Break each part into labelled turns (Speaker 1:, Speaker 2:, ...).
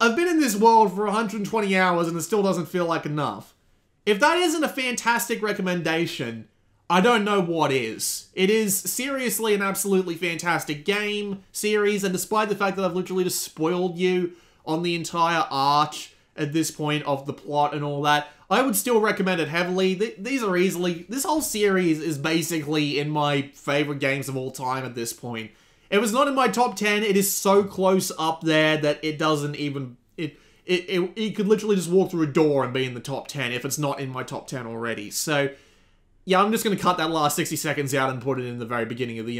Speaker 1: I've been in this world for 120 hours and it still doesn't feel like enough. If that isn't a fantastic recommendation, I don't know what is. It is seriously an absolutely fantastic game series, and despite the fact that I've literally just spoiled you on the entire arch at this point of the plot and all that, I would still recommend it heavily. These are easily... This whole series is basically in my favorite games of all time at this point. It was not in my top 10. It is so close up there that it doesn't even... It could literally just walk through a door and be in the top 10 if it's not in my top 10 already. So, yeah, I'm just going to cut that last 60 seconds out and put it in the very beginning of the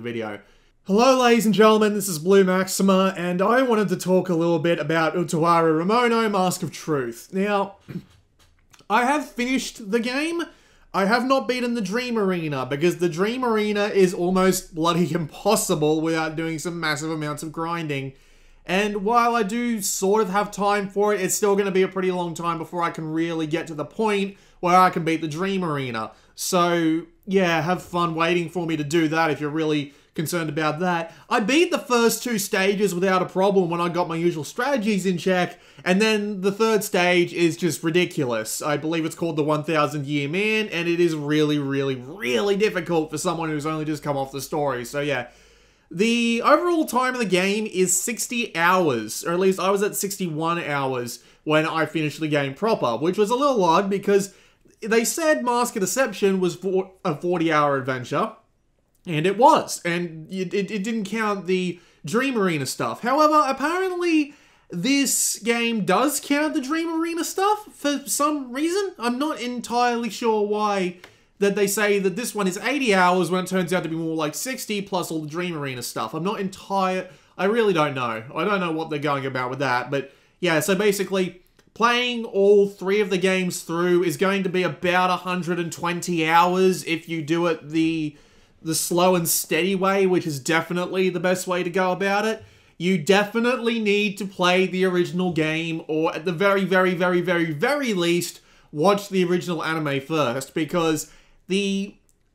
Speaker 1: video. Hello, ladies and gentlemen, this is Blue Maxima, and I wanted to talk a little bit about Utawarerumono Mask of Truth. Now, I have finished the game. I have not beaten the Dream Arena, because the Dream Arena is almost bloody impossible without doing some massive amounts of grinding. And while I do sort of have time for it, it's still going to be a pretty long time before I can really get to the point where I can beat the Dream Arena. So, yeah, have fun waiting for me to do that if you're really concerned about that. I beat the first two stages without a problem when I got my usual strategies in check, and then the third stage is just ridiculous. I believe it's called the 1000 Year Man, and it is really, really, really difficult for someone who's only just come off the story, so yeah. The overall time of the game is 60 hours, or at least I was at 61 hours when I finished the game proper, which was a little odd because they said Mask of Deception was a 40-hour adventure, and it was, and it didn't count the Dream Arena stuff. However, apparently this game does count the Dream Arena stuff for some reason. I'm not entirely sure why that they say that this one is 80 hours when it turns out to be more like 60 plus all the Dream Arena stuff. I really don't know. I don't know what they're going about with that, but yeah, so basically playing all three of the games through is going to be about 120 hours if you do it the slow and steady way, which is definitely the best way to go about it. You definitely need to play the original game, or at the very, very, very, very, very least, watch the original anime first, because the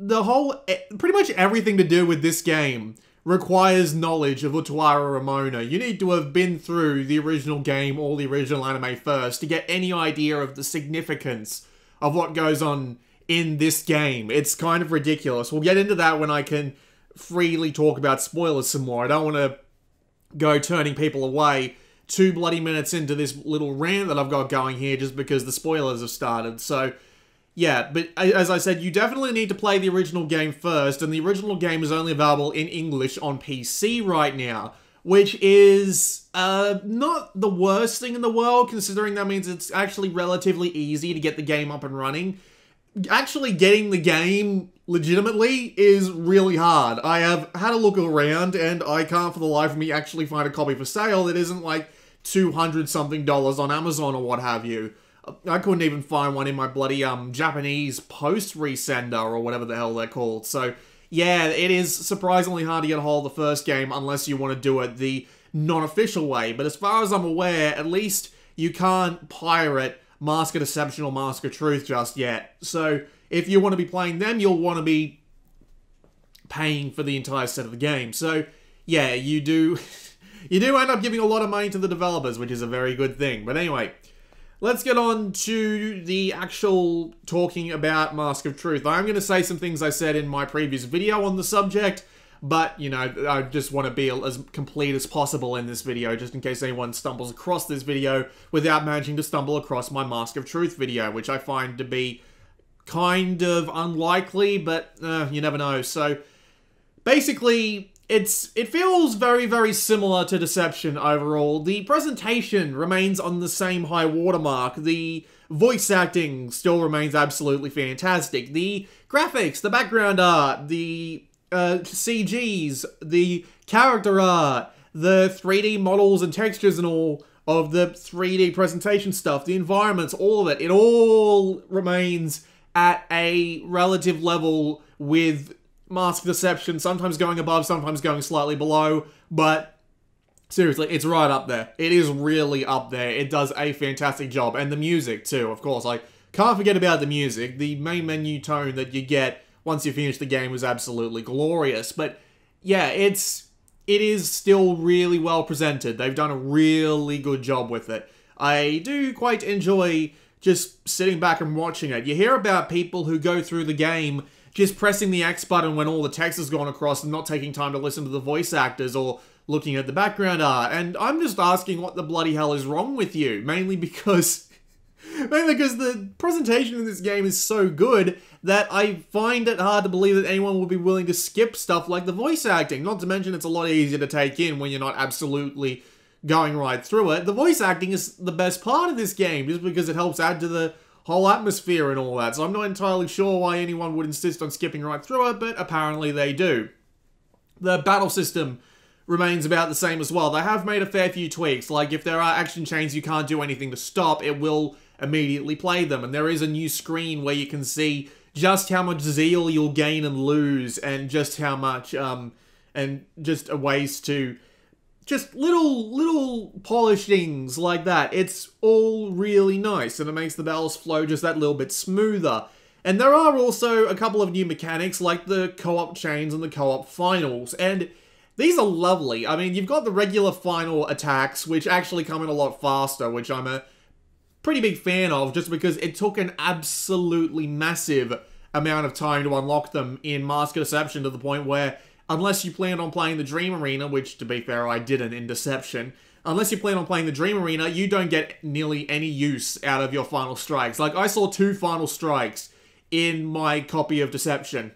Speaker 1: whole, pretty much everything to do with this game requires knowledge of Utawarerumono. You need to have been through the original game or the original anime first to get any idea of the significance of what goes on in this game. It's kind of ridiculous. We'll get into that when I can freely talk about spoilers some more. I don't want to go turning people away 2 bloody minutes into this little rant that I've got going here just because the spoilers have started. So, yeah, but as I said, you definitely need to play the original game first, and the original game is only available in English on PC right now, which is not the worst thing in the world, considering that means it's actually relatively easy to get the game up and running. Actually getting the game legitimately is really hard. I have had a look around, and I can't for the life of me actually find a copy for sale that isn't like $200-something on Amazon or what have you. I couldn't even find one in my bloody Japanese post resender or whatever the hell they're called. So yeah, it is surprisingly hard to get a hold of the first game unless you want to do it the non-official way. But as far as I'm aware, at least you can't pirate Mask of Deception or Mask of Truth just yet. So if you want to be playing them, you'll want to be paying for the entire set of the game. So yeah, you do end up giving a lot of money to the developers, which is a very good thing. But anyway, let's get on to the actual talking about Mask of Truth. I'm going to say some things I said in my previous video on the subject, but, you know, I just want to be as complete as possible in this video, just in case anyone stumbles across this video without managing to stumble across my Mask of Truth video, which I find to be kind of unlikely, but you never know. So, basically, it feels very, very similar to Deception overall. The presentation remains on the same high watermark. The voice acting still remains absolutely fantastic. The graphics, the background art, the CGs, the character art, the 3D models and textures and all of the 3D presentation stuff, the environments, all of it, it all remains at a relative level with Mask of Deception, sometimes going above, sometimes going slightly below, but seriously, it's right up there. It is really up there. It does a fantastic job, and the music too, of course. I can't forget about the music. The main menu tone that you get once you finish the game was absolutely glorious, but yeah, it it is still really well presented. They've done a really good job with it. I do quite enjoy just sitting back and watching it. You hear about people who go through the game just pressing the X button when all the text has gone across and not taking time to listen to the voice actors or looking at the background art. And I'm just asking what the bloody hell is wrong with you. Mainly because the presentation in this game is so good that I find it hard to believe that anyone would be willing to skip stuff like the voice acting. Not to mention it's a lot easier to take in when you're not absolutely going right through it. The voice acting is the best part of this game just because it helps add to the whole atmosphere and all that. So I'm not entirely sure why anyone would insist on skipping right through it, but apparently they do. The battle system remains about the same as well. They have made a fair few tweaks. Like if there are action chains you can't do anything to stop, it will immediately play them. And there is a new screen where you can see just how much zeal you'll gain and lose, and just how much, and just ways to, just little polish things like that. It's all really nice, and it makes the battles flow just that little bit smoother. And there are also a couple of new mechanics, like the co-op chains and the co-op finals, and these are lovely. I mean, you've got the regular final attacks, which actually come in a lot faster, which I'm a pretty big fan of, just because it took an absolutely massive amount of time to unlock them in Mask of Deception, to the point where, unless you planned on playing the Dream Arena, which, to be fair, I didn't in Deception, unless you plan on playing the Dream Arena, you don't get nearly any use out of your final strikes. Like, I saw 2 final strikes in my copy of Deception.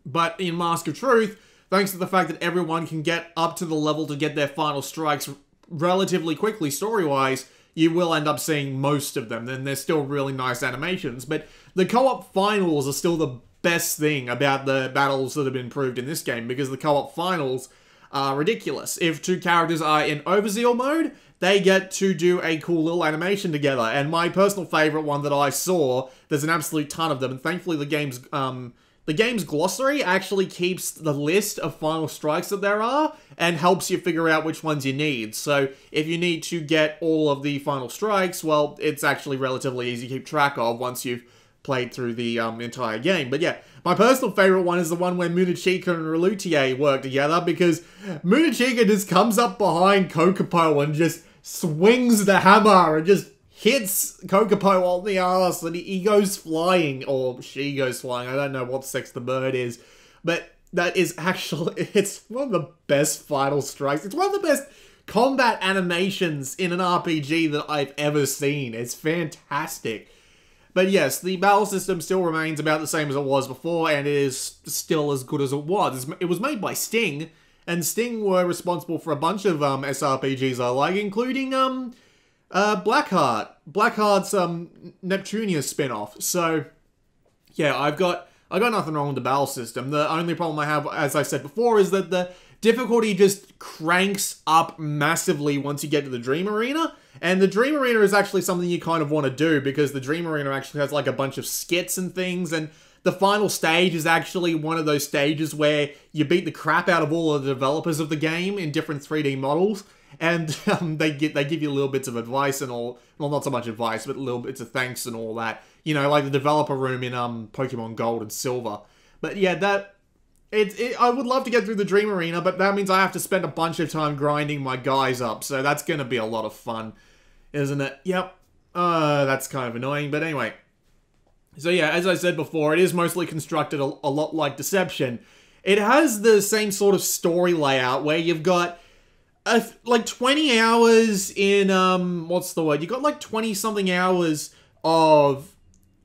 Speaker 1: But in Mask of Truth, thanks to the fact that everyone can get up to the level to get their final strikes relatively quickly story-wise, you will end up seeing most of them. Then there's still really nice animations, but the co-op finals are still the best thing about the battles that have been improved in this game, because the co-op finals are ridiculous. If 2 characters are in overzeal mode, they get to do a cool little animation together. And my personal favorite one that I saw, there's an absolute ton of them, and thankfully the game's glossary actually keeps the list of final strikes that there are and helps you figure out which ones you need. So if you need to get all of the final strikes, well, it's actually relatively easy to keep track of once you've played through the entire game. But yeah, my personal favorite one is the one where Munachika and Relutier work together, because Munachika just comes up behind Kokopo and just swings the hammer and just hits Kokopo on the ass, and he goes flying, or she goes flying. I don't know what sex the bird is, but that is actually, it's one of the best final strikes. It's one of the best combat animations in an RPG that I've ever seen. It's fantastic. But yes, the battle system still remains about the same as it was before, and it is still as good as it was. It was made by Sting, and Sting were responsible for a bunch of SRPGs I like, including Blackheart. Blackheart's Neptunia spin-off. So yeah, I've got nothing wrong with the battle system. The only problem I have, as I said before, is that the difficulty just cranks up massively once you get to the Dream Arena. And the Dream Arena is actually something you kind of want to do, because the Dream Arena actually has like a bunch of skits and things, and the final stage is actually one of those stages where you beat the crap out of all of the developers of the game in different 3D models. And they give you little bits of advice and all, well, not so much advice, but little bits of thanks and all that. You know, like the developer room in Pokemon Gold and Silver. But yeah, I would love to get through the Dream Arena, but that means I have to spend a bunch of time grinding my guys up, so that's going to be a lot of fun, isn't it? Yep. That's kind of annoying, but anyway. So yeah, as I said before, it is mostly constructed a lot like Deception. It has the same sort of story layout where you've got like 20 hours in, what's the word? You've got like 20-something hours of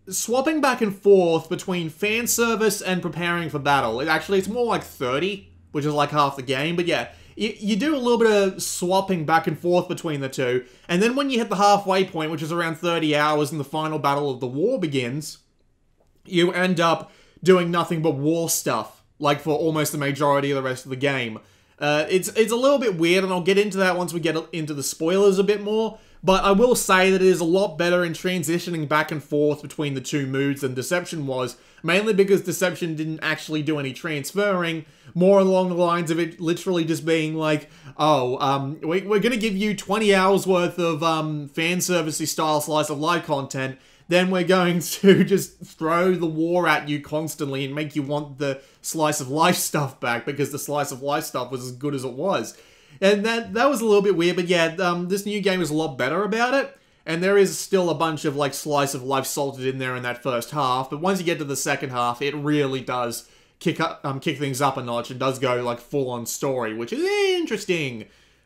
Speaker 1: swapping back and forth between fan service and preparing for battle. It's more like 30, which is like half the game, but yeah. You do a little bit of swapping back and forth between the two, and then when you hit the halfway point, which is around 30 hours and the final battle of the war begins, you end up doing nothing but war stuff, like for almost the majority of the rest of the game. It's a little bit weird, and I'll get into that once we get into the spoilers a bit more, but I will say that it is a lot better in transitioning back and forth between the two moods than Deception was, mainly because Deception didn't actually do any transferring, more along the lines of it literally just being like, oh, we're gonna give you 20 hours worth of fan servicey style slice of life content, then we're going to just throw the war at you constantly and make you want the slice of life stuff back because the slice of life stuff was as good as it was. And that was a little bit weird, but yeah, this new game is a lot better about it. And there is still a bunch of, like, slice of life salted in there in that first half. But once you get to the second half, it really does kick things up a notch and does go, like, full-on story, which is interesting.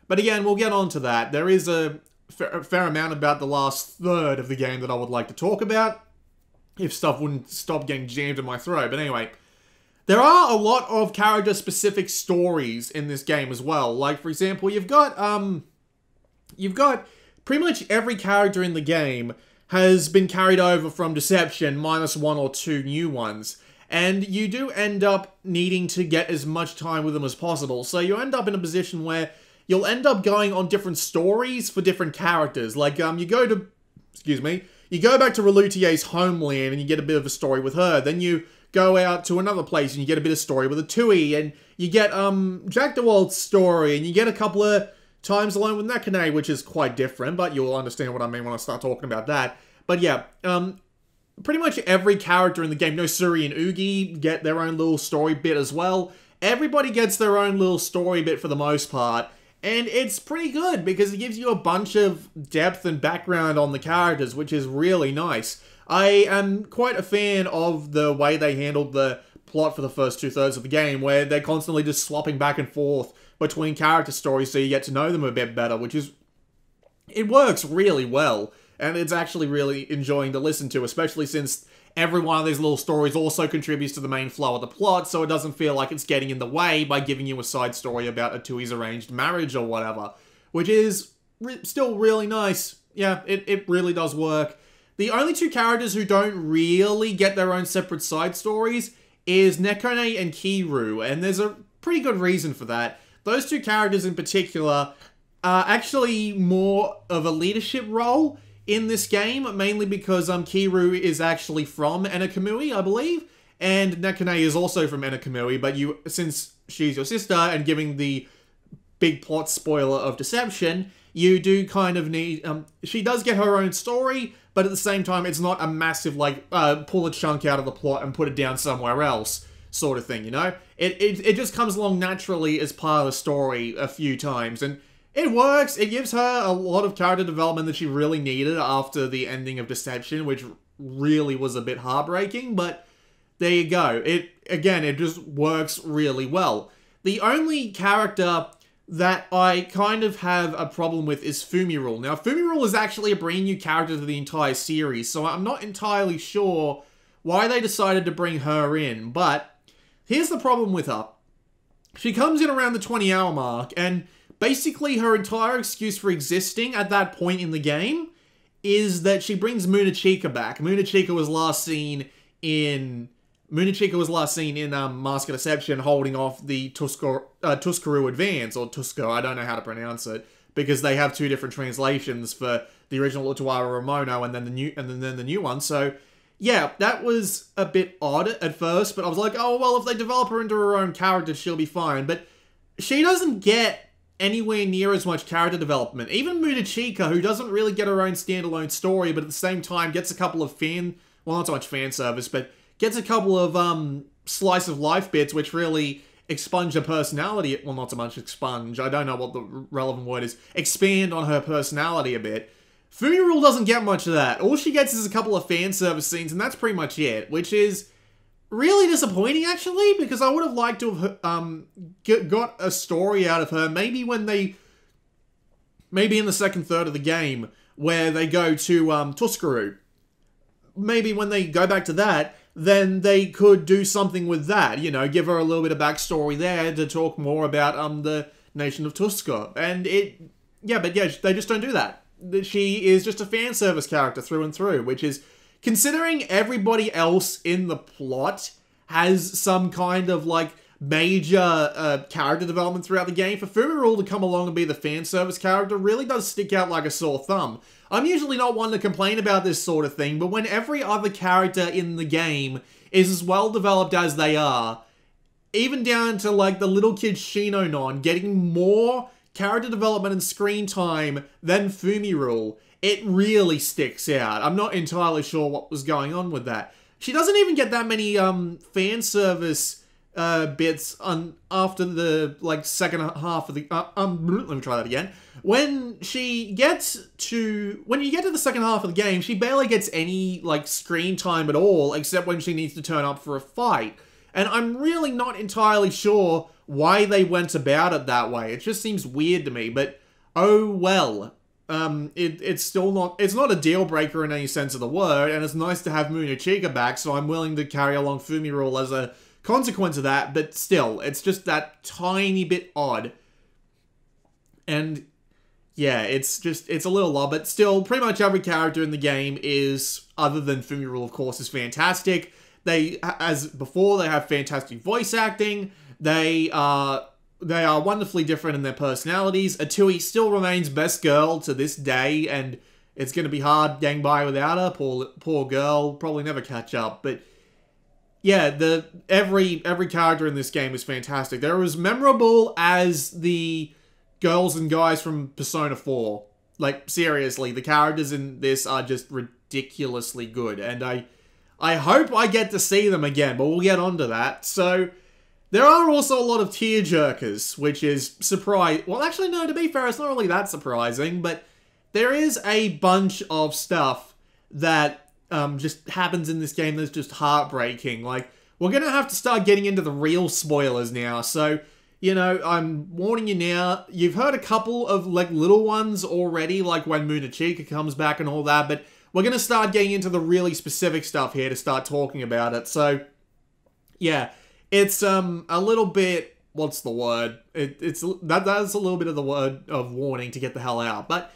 Speaker 1: But again, we'll get on to that. There is a fair amount about the last third of the game that I would like to talk about, if stuff wouldn't stop getting jammed in my throat. But anyway, there are a lot of character-specific stories in this game as well. Like, for example, you've got pretty much every character in the game has been carried over from Deception, minus 1 or 2 new ones. And you do end up needing to get as much time with them as possible. So you end up in a position where you'll end up going on different stories for different characters. Like, you go back to Relutier's homeland and you get a bit of a story with her. Then you go out to another place and you get a bit of story with a Tui. And you get, Jack DeWalt's story and you get a couple of times alone with Nekane, which is quite different, but you'll understand what I mean when I start talking about that. But yeah, pretty much every character in the game, Suri and Oogie, get their own little story bit as well. Everybody gets their own little story bit for the most part, and it's pretty good because it gives you a bunch of depth and background on the characters, which is really nice. I am quite a fan of the way they handled the plot for the first 2/3 of the game, where they're constantly just swapping back and forth between character stories so you get to know them a bit better, it works really well, and it's actually really enjoying to listen to, especially since every one of these little stories also contributes to the main flow of the plot, so it doesn't feel like it's getting in the way by giving you a side story about a Tui's arranged marriage or whatever, which is still really nice. Yeah, it really does work. The only two characters who don't really get their own separate side stories is Nekane and Kiru, and there's a pretty good reason for that. Those two characters in particular are actually more of a leadership role in this game, mainly because Kiru is actually from Enakamui, I believe, and Nekane is also from Enakamui, but since she's your sister and giving the big plot spoiler of Deception, you do kind of need, she does get her own story, but at the same time, it's not a massive, like, pull a chunk out of the plot and put it down somewhere else sort of thing, you know? It just comes along naturally as part of the story a few times, and it works. It gives her a lot of character development that she really needed after the ending of Deception, which really was a bit heartbreaking, but there you go. It just works really well. The only character that I kind of have a problem with is Fumirul. Now, Fumirul is actually a brand new character to the entire series, so I'm not entirely sure why they decided to bring her in, but here's the problem with her. She comes in around the 20-hour mark, and basically her entire excuse for existing at that point in the game is that she brings Munachika back. Munachika was last seen in Mask of Deception holding off the Tuskaru Advance, or Tusko, I don't know how to pronounce it, because they have two different translations for the original Utawarerumono and then the new one, so yeah, that was a bit odd at first, but I was like, oh, well, if they develop her into her own character, she'll be fine. But she doesn't get anywhere near as much character development. Even Munachika, who doesn't really get her own standalone story, but at the same time gets a couple of well, not so much fan service, but gets a couple of slice of life bits, which really expunge her personality. Well, not so much expunge, I don't know what the relevant word is. Expand on her personality a bit. Fumirul doesn't get much of that. All she gets is a couple of fan service scenes, and that's pretty much it, which is really disappointing, actually, because I would have liked to have got a story out of her, maybe in the second third of the game, where they go to Tuskaru. Maybe when they go back to that, then they could do something with that, you know, give her a little bit of backstory there to talk more about the nation of Tuska. And they just don't do that. She is just a fan service character through and through, which is, considering everybody else in the plot has some kind of, like, major character development throughout the game, for Fumirul to come along and be the fan service character really does stick out like a sore thumb. I'm usually not one to complain about this sort of thing, but when every other character in the game is as well developed as they are, even down to, like, the little kid Shinonon getting more character development and screen time than Fumirule, it really sticks out. I'm not entirely sure what was going on with that. She doesn't even get that many fan service bits after the second half of the let me try that again. When you get to the second half of the game, she barely gets any screen time at all, except when she needs to turn up for a fight. And I'm really not entirely sure why they went about it that way. It just seems weird to me, but oh well. It's not a deal breaker in any sense of the word, and it's nice to have Munechika back, so I'm willing to carry along Fumirule as a consequence of that, but still, it's just that tiny bit odd. And yeah, it's a little odd, but still, pretty much every character in the game is, other than Fumirule, of course, is fantastic. They, as before, they have fantastic voice acting. They are wonderfully different in their personalities. Atui still remains best girl to this day, and it's going to be hard getting by without her. Poor girl, probably never catch up. But yeah, every character in this game is fantastic. They're as memorable as the girls and guys from Persona 4. Like, seriously, the characters in this are just ridiculously good, and I hope I get to see them again, but we'll get onto that. So, there are also a lot of tearjerkers, which is well, actually, no, to be fair, it's not really that surprising, but there is a bunch of stuff that just happens in this game that's just heartbreaking. Like, we're gonna have to start getting into the real spoilers now, so, you know, I'm warning you now. You've heard a couple of, little ones already, like when Munechika comes back and all that, but we're gonna start getting into the really specific stuff here to start talking about it, so, yeah. It's, a little bit, what's the word? That's a little bit of the word of warning to get the hell out, but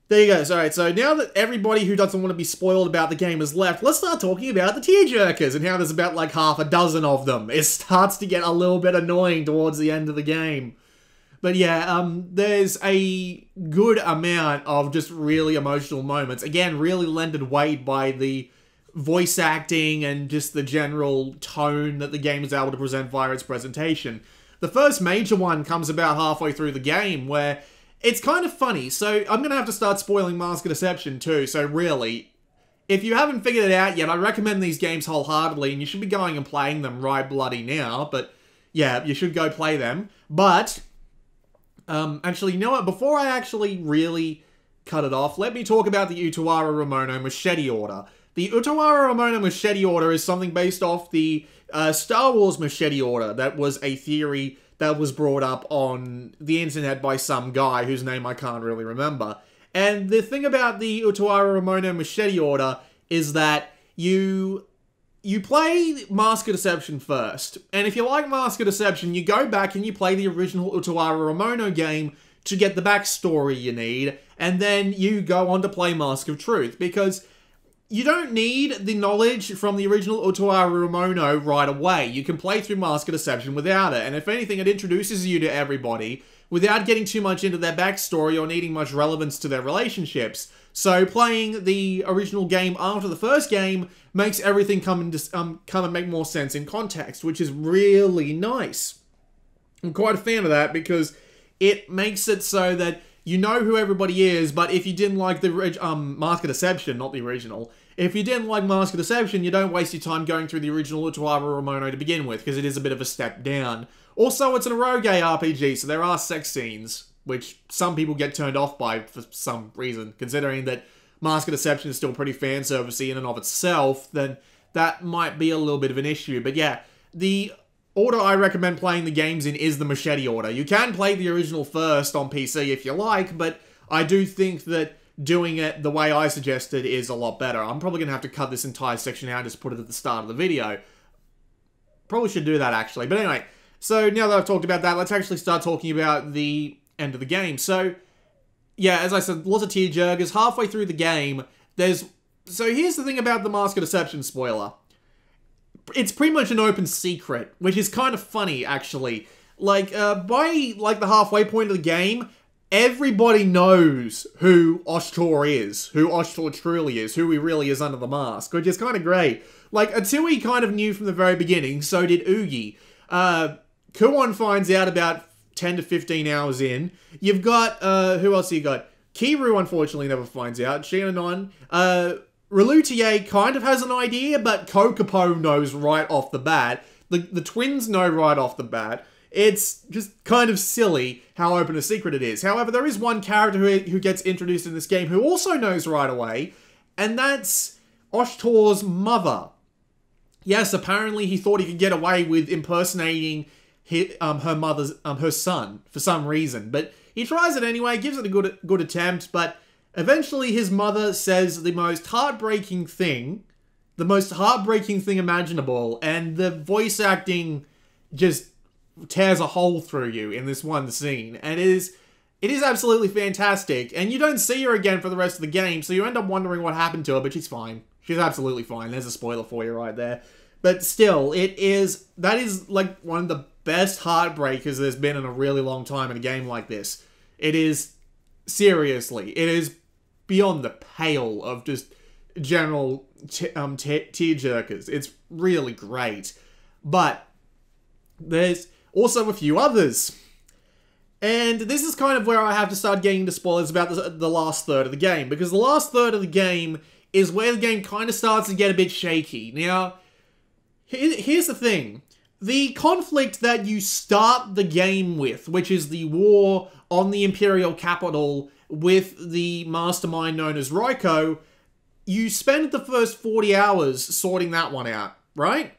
Speaker 1: there you go. Alright, so now that everybody who doesn't want to be spoiled about the game has left, let's start talking about the tearjerkers and how there's about half a dozen of them. It starts to get a little bit annoying towards the end of the game. But yeah, there's a good amount of just really emotional moments. Again, really lended weight by the voice acting and just the general tone that the game is able to present via its presentation. The first major one comes about halfway through the game, where it's kind of funny. So I'm going to have to start spoiling Mask of Deception too, so really, if you haven't figured it out yet, I recommend these games wholeheartedly, and you should be going and playing them right bloody now, but yeah, you should go play them. But, actually, you know what, before I actually really cut it off, let me talk about the Utawarerumono Machete Order. The Utawarerumono Machete Order is something based off the Star Wars Machete Order. That was a theory that was brought up on the internet by some guy whose name I can't really remember. And the thing about the Utawarerumono Machete Order is that you play Mask of Deception first. And if you like Mask of Deception, you go back and you play the original Utawarerumono game to get the backstory you need. And then you go on to play Mask of Truth, because you don't need the knowledge from the original Utawarerumono right away. You can play through Mask of Deception without it, and if anything, it introduces you to everybody without getting too much into their backstory or needing much relevance to their relationships. So playing the original game after the first game makes everything come and make more sense in context, which is really nice. I'm quite a fan of that, because it makes it so that you know who everybody is, but if you didn't like the Mask of Deception, not the original, if you didn't like Mask of Deception, you don't waste your time going through the original Utawarerumono to begin with, because it is a bit of a step down. Also, it's an eroge RPG, so there are sex scenes, which some people get turned off by for some reason, considering that Mask of Deception is still pretty fan-servicey in and of itself, then that might be a little bit of an issue. But yeah, the order I recommend playing the games in is the Machete Order. You can play the original first on PC if you like, but I do think that doing it the way I suggested is a lot better. I'm probably going to have to cut this entire section out and just put it at the start of the video. Probably should do that, actually. But anyway, so now that I've talked about that, let's actually start talking about the end of the game. So, yeah, as I said, lots of tearjerkers. Halfway through the game, so here's the thing about the Mask of Deception spoiler. It's pretty much an open secret, which is kind of funny, actually. By the halfway point of the game, everybody knows who Oshtor is, who Oshtor truly is, who he really is under the mask, which is kind of great. Atui kind of knew from the very beginning, so did Ugi. Kuon finds out about 10 to 15 hours in. You've got, who else you got? Kiru, unfortunately, never finds out. Shinnon. Relutier kind of has an idea, but Kokopo knows right off the bat. The twins know right off the bat. It's just kind of silly how open a secret it is. However, there is one character who gets introduced in this game who also knows right away, and that's Oshtor's mother. Yes, apparently he thought he could get away with impersonating her son for some reason, but he tries it anyway, gives it a good attempt, but eventually his mother says the most heartbreaking thing imaginable, and the voice acting just tears a hole through you in this one scene, and it is absolutely fantastic, and you don't see her again for the rest of the game, so you end up wondering what happened to her, but she's fine. She's absolutely fine. There's a spoiler for you right there. But still, that is like one of the best heartbreakers there's been in a really long time in a game like this. It is, seriously, it is beyond the pale of just general tearjerkers. It's really great. But there's also a few others. And this is kind of where I have to start getting into spoilers about the last third of the game, because the last third of the game is where the game kind of starts to get a bit shaky. Now, here's the thing. The conflict that you start the game with, which is the war on the Imperial capital with the mastermind known as Roiko, you spend the first 40 hours sorting that one out, right?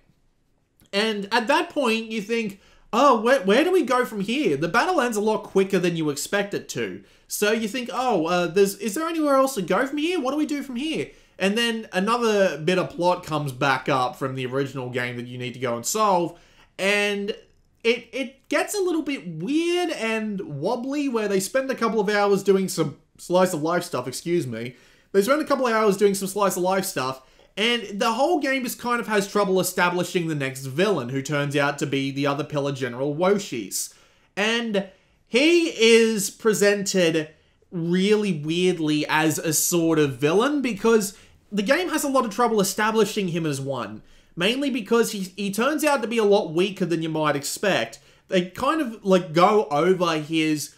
Speaker 1: And at that point, you think, oh, where do we go from here? The battle ends a lot quicker than you expect it to. So you think, oh, is there anywhere else to go from here? What do we do from here? And then another bit of plot comes back up from the original game that you need to go and solve. And it gets a little bit weird and wobbly, where they spend a couple of hours doing some slice of life stuff, excuse me. They spend a couple of hours doing some slice of life stuff, and the whole game just kind of has trouble establishing the next villain, who turns out to be the other Pillar General, Woshis. And he is presented really weirdly as a sort of villain, because the game has a lot of trouble establishing him as one. Mainly because he turns out to be a lot weaker than you might expect. They kind of like go over his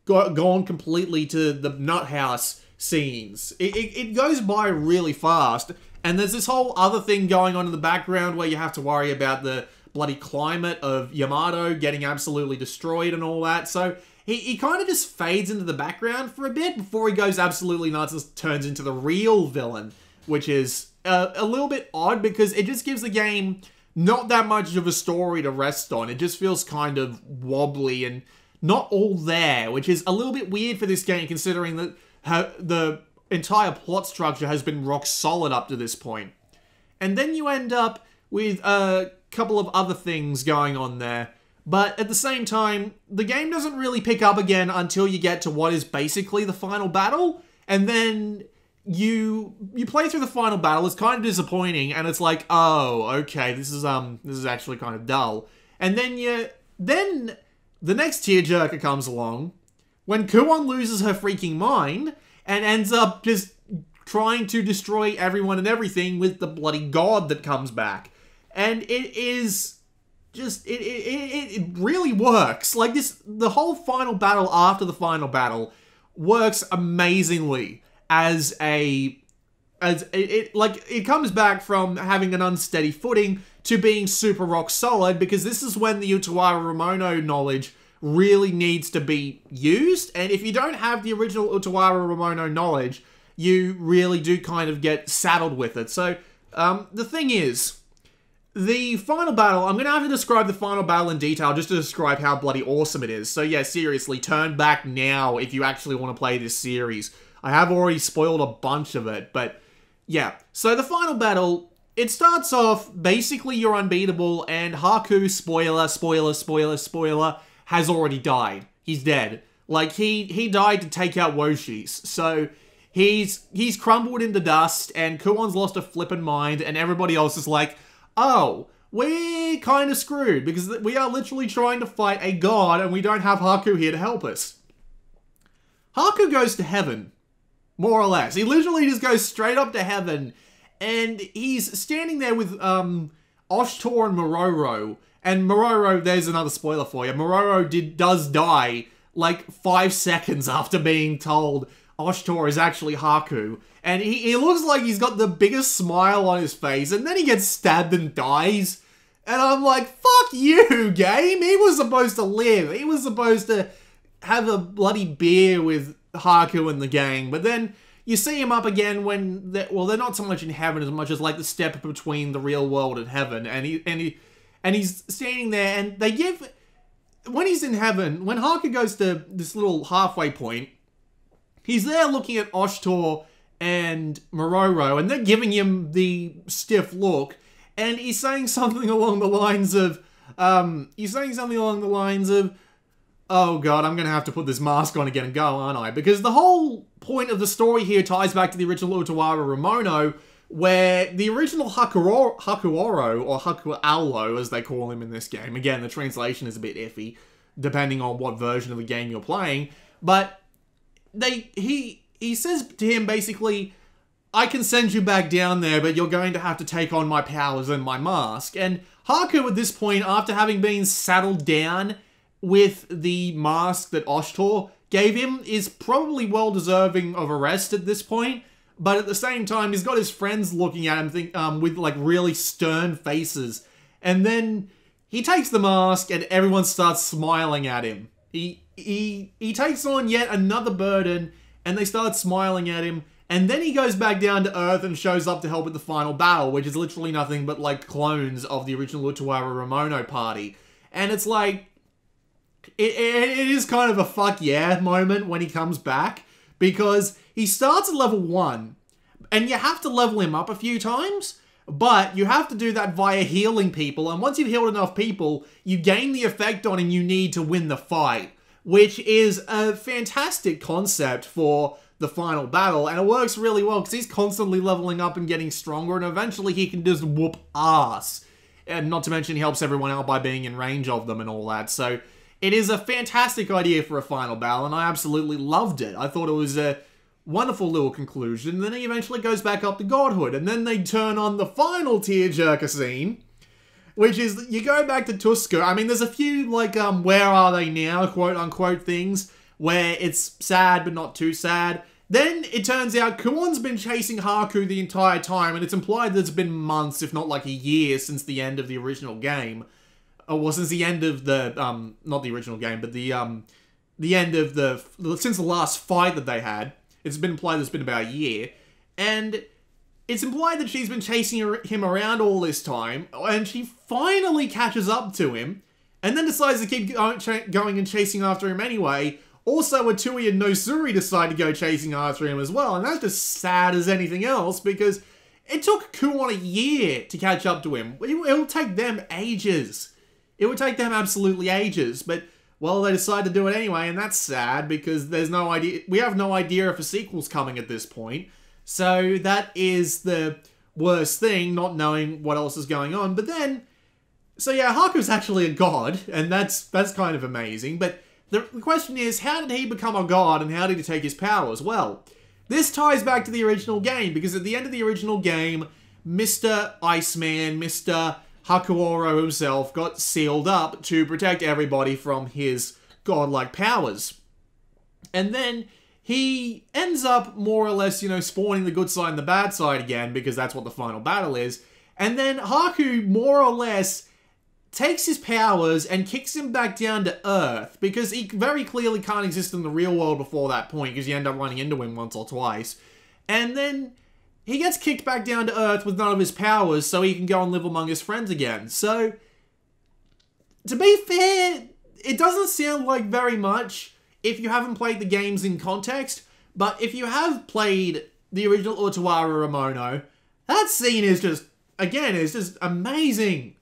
Speaker 1: gone completely to the nut house scenes. It goes by really fast, and there's this whole other thing going on in the background where you have to worry about the bloody climate of Yamato getting absolutely destroyed and all that. So he kind of just fades into the background for a bit before he goes absolutely nuts and turns into the real villain, which is a little bit odd, because it just gives the game not that much of a story to rest on. It just feels kind of wobbly and not all there, which is a little bit weird for this game, considering that the entire plot structure has been rock solid up to this point. And then you end up with a couple of other things going on there. But at the same time, the game doesn't really pick up again until you get to what is basically the final battle, and then you play through the final battle. It's kind of disappointing, and it's like, oh, okay, this is actually kind of dull. And then the next tearjerker comes along when Kuon loses her freaking mind and ends up just trying to destroy everyone and everything with the bloody god that comes back. And it is just, it really works. Like the whole final battle after the final battle works amazingly it comes back from having an unsteady footing to being super rock solid, because this is when the Utawarerumono knowledge really needs to be used. And if you don't have the original Utawarerumono knowledge, you really do kind of get saddled with it. So the thing is, the final battle, I'm going to have to describe the final battle in detail just to describe how bloody awesome it is. So yeah, seriously, turn back now if you actually want to play this series. I have already spoiled a bunch of it, but yeah. So the final battle, it starts off, basically you're unbeatable, and Haku, spoiler, has already died. He's dead. Like, he died to take out Woshis. So he's crumbled into dust, and Kuon's lost a flippin' mind, and everybody else is like, oh, we're kind of screwed, because we are literally trying to fight a god, and we don't have Haku here to help us. Haku goes to heaven. More or less. He literally just goes straight up to heaven, and he's standing there with Oshtor and Mororo, And Mororo, there's another spoiler for you. Mororo does die like 5 seconds after being told Oshtor is actually Haku. And he looks like he's got the biggest smile on his face, and then he gets stabbed and dies. And I'm like, fuck you, game. He was supposed to live. He was supposed to have a bloody beer with Haku and the gang. But then you see him up again when they're not so much in heaven as much as like the step between the real world and heaven. And he's standing there, and they give... When he's in heaven, when Haku goes to this little halfway point, he's there looking at Oshtor and Mororo, and they're giving him the stiff look, and he's saying something along the lines of... Oh god, I'm gonna have to put this mask on again and go, aren't I? Because the whole point of the story here ties back to the original Utawarerumono, where the original Hakuoro, or Hakualo, as they call him in this game. Again, the translation is a bit iffy, depending on what version of the game you're playing. But he says to him, basically, I can send you back down there, but you're going to have to take on my powers and my mask. And Haku, at this point, after having been saddled down with the mask that Oshtor gave him, is probably well deserving of arrest at this point. But at the same time, he's got his friends looking at him with like really stern faces. And then he takes the mask and everyone starts smiling at him. He takes on yet another burden and they start smiling at him. And then he goes back down to Earth and shows up to help with the final battle, which is literally nothing but like clones of the original Utawarerumono party. And it's like, it is kind of a fuck yeah moment when he comes back, because he starts at level 1, and you have to level him up a few times, but you have to do that via healing people, and once you've healed enough people, you gain the effect on him you need to win the fight, which is a fantastic concept for the final battle, and it works really well, because he's constantly leveling up and getting stronger, and eventually he can just whoop ass. And not to mention he helps everyone out by being in range of them and all that, so it is a fantastic idea for a final battle, and I absolutely loved it. I thought it was a wonderful little conclusion. And then he eventually goes back up to godhood, and then they turn on the final tearjerker scene, which is, you go back to Tuska. I mean, there's a few, like, where are they now, quote-unquote things, where it's sad but not too sad. Then it turns out Kuon's been chasing Haku the entire time, and it's implied that it's been months, if not like a year, since the end of the original game. Well, since the end of the, not the original game, but the end of since the last fight that they had, it's been implied that it's been about a year, and it's implied that she's been chasing him around all this time, and she finally catches up to him, and then decides to keep going and chasing after him anyway. Also, Atui and Nosuri decide to go chasing after him as well, and that's just sad as anything else, because it took Kuon a year to catch up to him. It'll take them ages. It would take them absolutely ages, but, well, they decide to do it anyway, and that's sad, because there's no idea, we have no idea if a sequel's coming at this point, so that is the worst thing, not knowing what else is going on. But then, so yeah, Haku's actually a god, and that's kind of amazing, but the question is, how did he become a god, and how did he take his powers? Well, this ties back to the original game, because at the end of the original game, Mr. Iceman, Mr. Hakuoro himself got sealed up to protect everybody from his godlike powers. And then he ends up more or less, you know, spawning the good side and the bad side again, because that's what the final battle is. And then Haku more or less takes his powers and kicks him back down to Earth, because he very clearly can't exist in the real world before that point, because you end up running into him once or twice. And then he gets kicked back down to Earth with none of his powers, so he can go and live among his friends again. So, to be fair, it doesn't sound like very much if you haven't played the games in context, but if you have played the original Utawarerumono, that scene is just, again, is just amazing.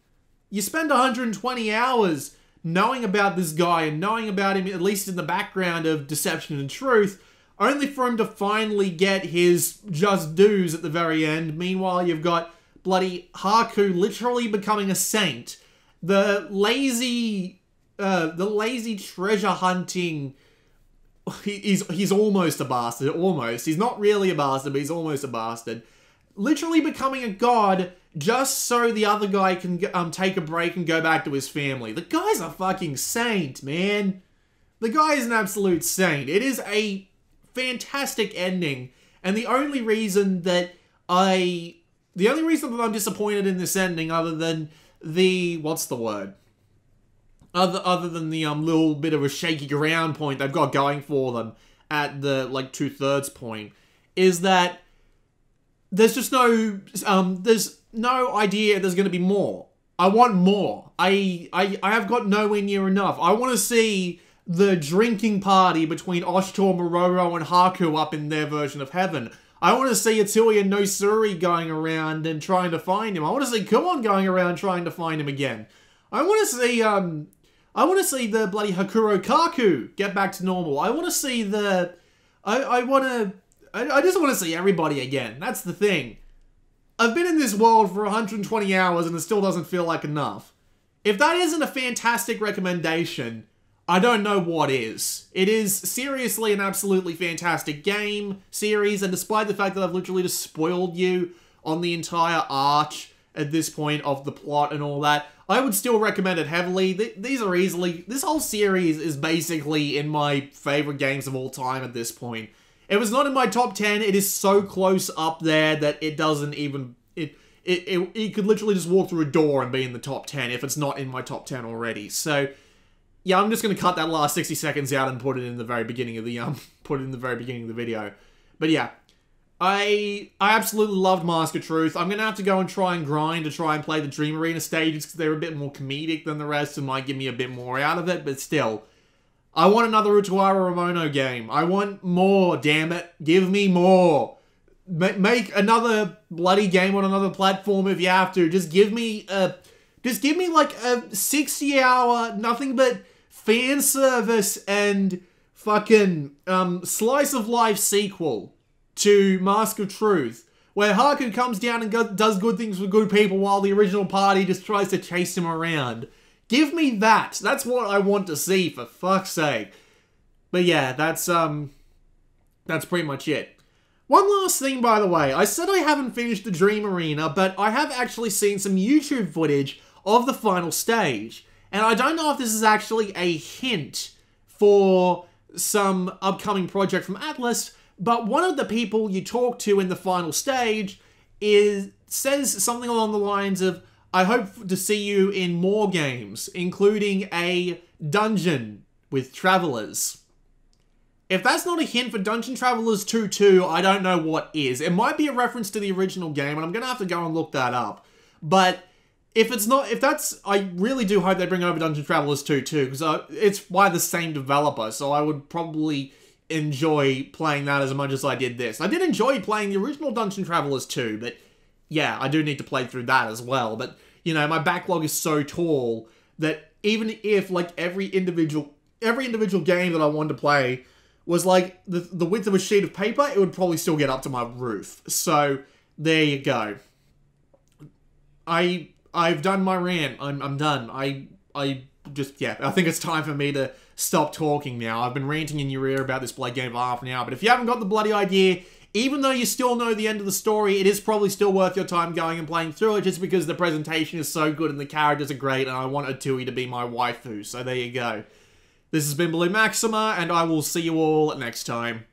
Speaker 1: You spend 120 hours knowing about this guy and knowing about him, at least in the background of Deception and Truth, only for him to finally get his just dues at the very end. Meanwhile, you've got bloody Haku literally becoming a saint. The lazy treasure hunting. He's almost a bastard. Almost. He's not really a bastard, but he's almost a bastard. Literally becoming a god just so the other guy can take a break and go back to his family. The guy's a fucking saint, man. The guy is an absolute saint. It is a fantastic ending, and the only reason that I'm disappointed in this ending, other than the, what's the word? Other than the little bit of a shaky ground point they've got going for them at the like 2/3 point, is that there's just there's no idea there's going to be more. I want more. I have got nowhere near enough. I want to see the drinking party between Oshito, Mororo, and Haku up in their version of heaven. I want to see Atsuya and Nosuri going around and trying to find him. I want to see Kumon going around trying to find him again. I want to see the bloody Hakuro Kaku get back to normal. I want to see the I just want to see everybody again. That's the thing. I've been in this world for 120 hours and it still doesn't feel like enough. If that isn't a fantastic recommendation, I don't know what is. It is seriously an absolutely fantastic game, series, and despite the fact that I've literally just spoiled you on the entire arch at this point of the plot and all that, I would still recommend it heavily. This whole series is basically in my favorite games of all time at this point. It was not in my top 10, it is so close up there that it doesn't even, it could literally just walk through a door and be in the top 10 if it's not in my top 10 already. So, yeah, I'm just going to cut that last 60 seconds out and put it in the very beginning of the video. But yeah, I absolutely loved Mask of Truth. I'm going to have to go and try and play the Dream Arena stages because they're a bit more comedic than the rest and might give me a bit more out of it, but still. I want another Utawarerumono game. I want more, damn it. Give me more. Make another bloody game on another platform if you have to. Just give me like a 60-hour, nothing but fan service and fucking slice of life sequel to Mask of Truth, where Haku comes down and does good things for good people while the original party just tries to chase him around. Give me that. That's what I want to see, for fuck's sake. But yeah, that's pretty much it. One last thing, by the way. I said I haven't finished the Dream Arena, but I have actually seen some YouTube footage of the final stage. And I don't know if this is actually a hint for some upcoming project from Atlus, but one of the people you talk to in the final stage says something along the lines of, I hope to see you in more games, including a dungeon with travelers. If that's not a hint for Dungeon Travelers 2, I don't know what is. It might be a reference to the original game, and I'm going to have to go and look that up. But if it's not, I really do hope they bring over Dungeon Travelers 2 too, because it's by the same developer, so I would probably enjoy playing that as much as I did this. I did enjoy playing the original Dungeon Travelers 2, but yeah, I do need to play through that as well. But, you know, my backlog is so tall that even if, like, every individual game that I wanted to play was, like, the width of a sheet of paper, it would probably still get up to my roof. So, there you go. I've done my rant. I'm done. I think it's time for me to stop talking now. I've been ranting in your ear about this bloody game for half an hour, but if you haven't got the bloody idea, even though you still know the end of the story, it is probably still worth your time going and playing through it just because the presentation is so good and the characters are great and I want Atui to be my waifu, so there you go. This has been Blue Maxima, and I will see you all next time.